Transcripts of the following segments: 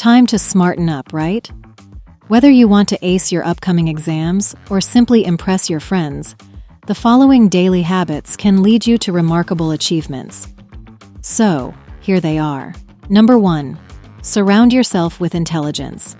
time to smarten up, right? Whether you want to ace your upcoming exams or simply impress your friends, the following daily habits can lead you to remarkable achievements. So, here they are. Number 1. Surround yourself with intelligence.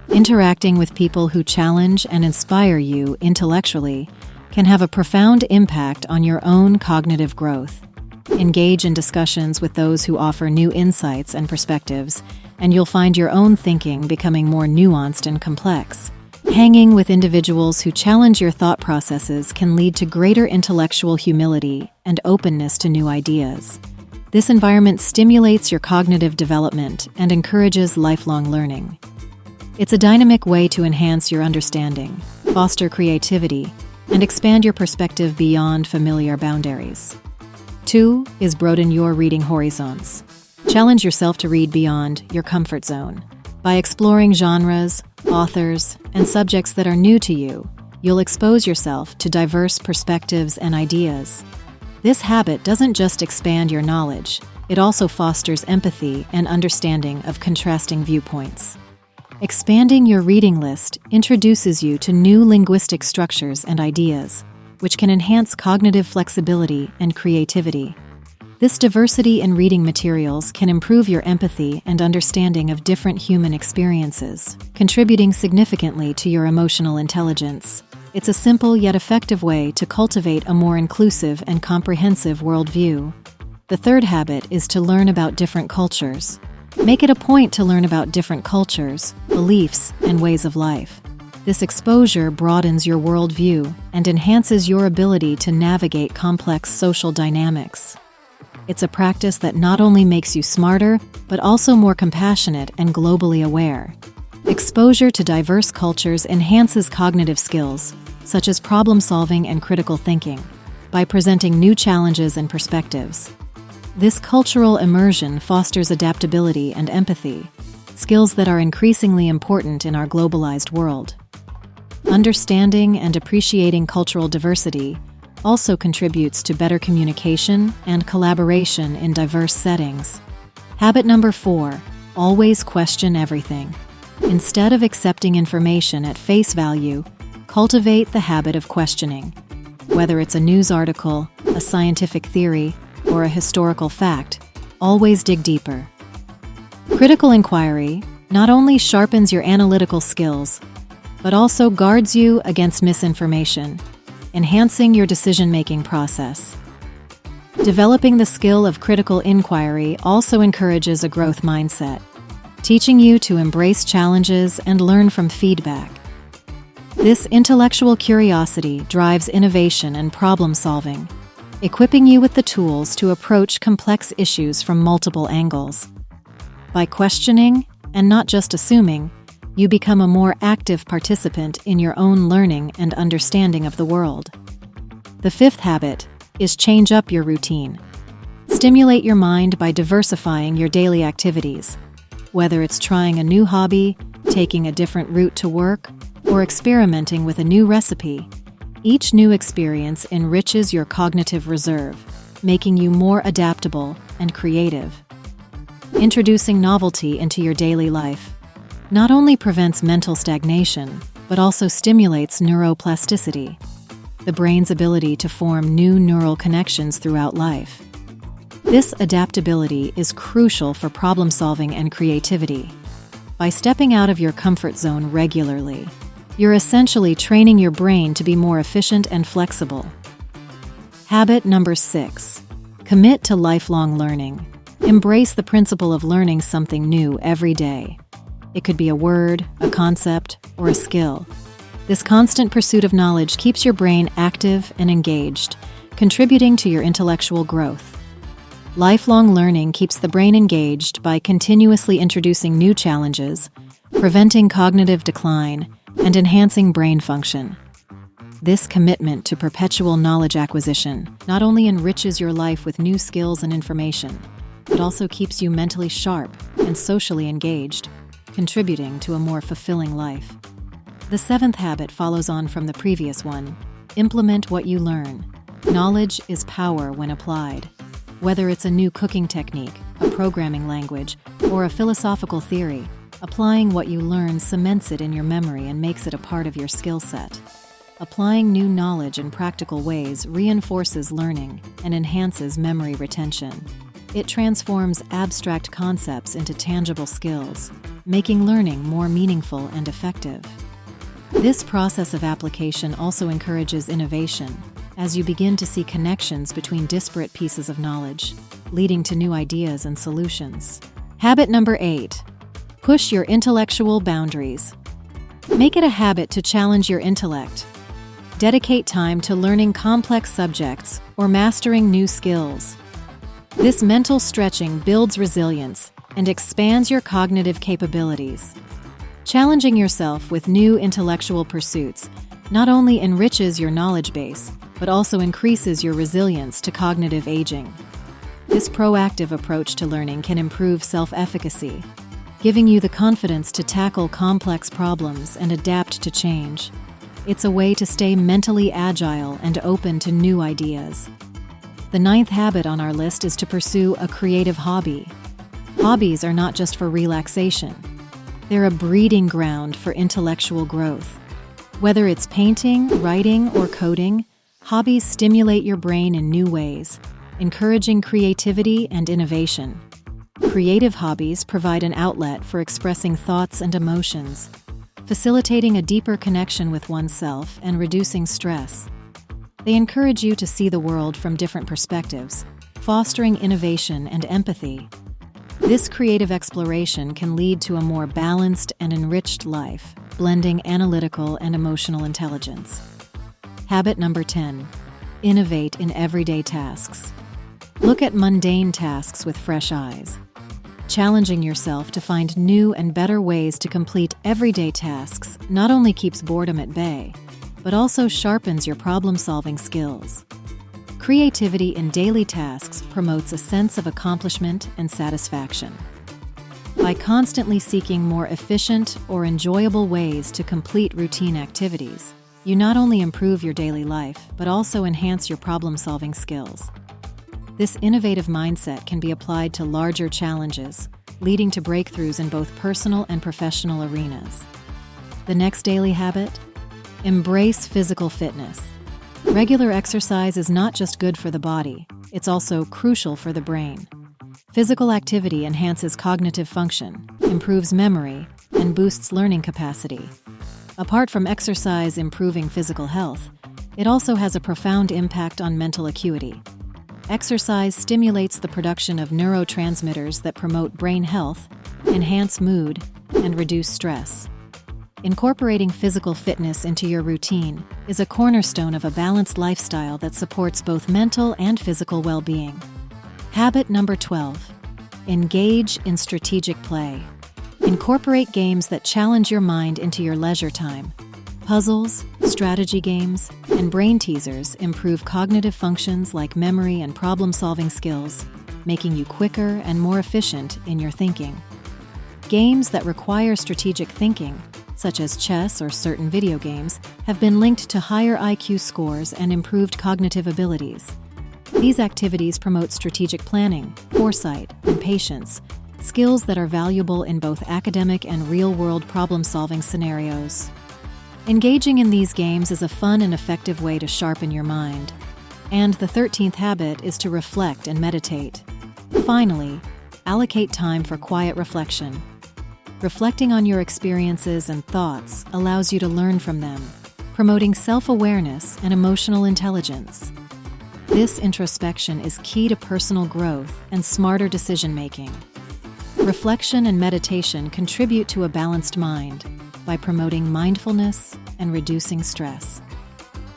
Interacting with people who challenge and inspire you intellectually can have a profound impact on your own cognitive growth. Engage in discussions with those who offer new insights and perspectives, and you'll find your own thinking becoming more nuanced and complex. Hanging with individuals who challenge your thought processes can lead to greater intellectual humility and openness to new ideas. This environment stimulates your cognitive development and encourages lifelong learning. It's a dynamic way to enhance your understanding, foster creativity, and expand your perspective beyond familiar boundaries. 2 is broaden your reading horizons. Challenge yourself to read beyond your comfort zone. By exploring genres, authors, and subjects that are new to you, you'll expose yourself to diverse perspectives and ideas. This habit doesn't just expand your knowledge, it also fosters empathy and understanding of contrasting viewpoints. Expanding your reading list introduces you to new linguistic structures and ideas, which can enhance cognitive flexibility and creativity. This diversity in reading materials can improve your empathy and understanding of different human experiences, contributing significantly to your emotional intelligence. It's a simple yet effective way to cultivate a more inclusive and comprehensive worldview. The 3rd habit is to learn about different cultures. Make it a point to learn about different cultures, beliefs, and ways of life. This exposure broadens your worldview and enhances your ability to navigate complex social dynamics. It's a practice that not only makes you smarter, but also more compassionate and globally aware. Exposure to diverse cultures enhances cognitive skills, such as problem-solving and critical thinking, by presenting new challenges and perspectives. This cultural immersion fosters adaptability and empathy, skills that are increasingly important in our globalized world. Understanding and appreciating cultural diversity also contributes to better communication and collaboration in diverse settings. Habit number 4, always question everything. Instead of accepting information at face value, cultivate the habit of questioning. Whether it's a news article, a scientific theory, or a historical fact, always dig deeper. Critical inquiry not only sharpens your analytical skills, but also guards you against misinformation, enhancing your decision-making process. Developing the skill of critical inquiry also encourages a growth mindset, teaching you to embrace challenges and learn from feedback. This intellectual curiosity drives innovation and problem-solving, equipping you with the tools to approach complex issues from multiple angles. By questioning, and not just assuming, you become a more active participant in your own learning and understanding of the world. The 5th habit is change up your routine. Stimulate your mind by diversifying your daily activities. Whether it's trying a new hobby, taking a different route to work, or experimenting with a new recipe, each new experience enriches your cognitive reserve, making you more adaptable and creative. Introducing novelty into your daily life not only prevents mental stagnation, but also stimulates neuroplasticity, the brain's ability to form new neural connections throughout life. This adaptability is crucial for problem-solving and creativity. By stepping out of your comfort zone regularly, you're essentially training your brain to be more efficient and flexible. Habit number 6. Commit to lifelong learning. Embrace the principle of learning something new every day. It could be a word, a concept, or a skill. This constant pursuit of knowledge keeps your brain active and engaged, contributing to your intellectual growth. Lifelong learning keeps the brain engaged by continuously introducing new challenges, preventing cognitive decline, and enhancing brain function. This commitment to perpetual knowledge acquisition not only enriches your life with new skills and information, but also keeps you mentally sharp and socially engaged, contributing to a more fulfilling life. The 7th habit follows on from the previous one. Implement what you learn. Knowledge is power when applied. Whether it's a new cooking technique, a programming language, or a philosophical theory, Applying what you learn cements it in your memory and makes it a part of your skill set. Applying new knowledge in practical ways reinforces learning and enhances memory retention. It transforms abstract concepts into tangible skills, making learning more meaningful and effective. This process of application also encourages innovation, as you begin to see connections between disparate pieces of knowledge, leading to new ideas and solutions. Habit number 8. Push your intellectual boundaries. Make it a habit to challenge your intellect. Dedicate time to learning complex subjects or mastering new skills. This mental stretching builds resilience and expands your cognitive capabilities. Challenging yourself with new intellectual pursuits not only enriches your knowledge base, but also increases your resilience to cognitive aging. This proactive approach to learning can improve self-efficacy, giving you the confidence to tackle complex problems and adapt to change. It's a way to stay mentally agile and open to new ideas. The 9th habit on our list is to pursue a creative hobby. Hobbies are not just for relaxation. They're a breeding ground for intellectual growth. Whether it's painting, writing, or coding, hobbies stimulate your brain in new ways, encouraging creativity and innovation. Creative hobbies provide an outlet for expressing thoughts and emotions, facilitating a deeper connection with oneself and reducing stress. They encourage you to see the world from different perspectives, fostering innovation and empathy. This creative exploration can lead to a more balanced and enriched life, blending analytical and emotional intelligence. Habit number 10. Innovate in everyday tasks. Look at mundane tasks with fresh eyes. Challenging yourself to find new and better ways to complete everyday tasks not only keeps boredom at bay, but also sharpens your problem-solving skills. Creativity in daily tasks promotes a sense of accomplishment and satisfaction. By constantly seeking more efficient or enjoyable ways to complete routine activities, you not only improve your daily life, but also enhance your problem-solving skills. This innovative mindset can be applied to larger challenges, leading to breakthroughs in both personal and professional arenas. The next daily habit? Embrace physical fitness. Regular exercise is not just good for the body, it's also crucial for the brain. Physical activity enhances cognitive function, improves memory, and boosts learning capacity. Apart from exercise improving physical health, it also has a profound impact on mental acuity. Exercise stimulates the production of neurotransmitters that promote brain health, enhance mood, and reduce stress. Incorporating physical fitness into your routine is a cornerstone of a balanced lifestyle that supports both mental and physical well-being. Habit number 12. Engage in strategic play. Incorporate games that challenge your mind into your leisure time. Puzzles, strategy games, and brain teasers improve cognitive functions like memory and problem-solving skills, making you quicker and more efficient in your thinking. Games that require strategic thinking, such as chess or certain video games, have been linked to higher IQ scores and improved cognitive abilities. These activities promote strategic planning, foresight, and patience, skills that are valuable in both academic and real-world problem-solving scenarios. Engaging in these games is a fun and effective way to sharpen your mind. And the 13th habit is to reflect and meditate. Finally, allocate time for quiet reflection. Reflecting on your experiences and thoughts allows you to learn from them, promoting self-awareness and emotional intelligence. This introspection is key to personal growth and smarter decision-making. Reflection and meditation contribute to a balanced mind by promoting mindfulness and reducing stress.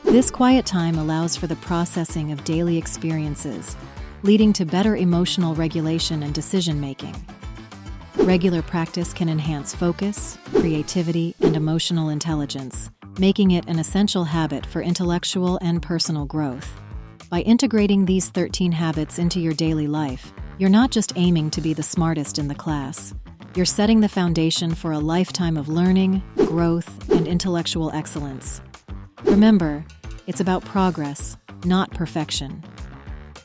This quiet time allows for the processing of daily experiences, leading to better emotional regulation and decision-making. Regular practice can enhance focus, creativity, and emotional intelligence, making it an essential habit for intellectual and personal growth. By integrating these 13 habits into your daily life, you're not just aiming to be the smartest in the class. You're setting the foundation for a lifetime of learning, growth, and intellectual excellence. Remember, it's about progress, not perfection.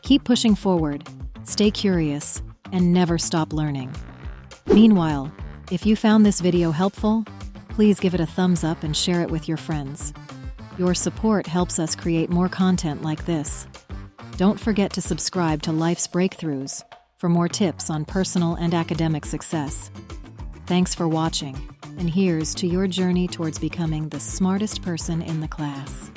Keep pushing forward, stay curious, and never stop learning. Meanwhile, If you found this video helpful, please give it a thumbs up and share it with your friends. Your support helps us create more content like this. Don't forget to subscribe to Life's Breakthroughs for more tips on personal and academic success. Thanks for watching, and here's to your journey towards becoming the smartest person in the class.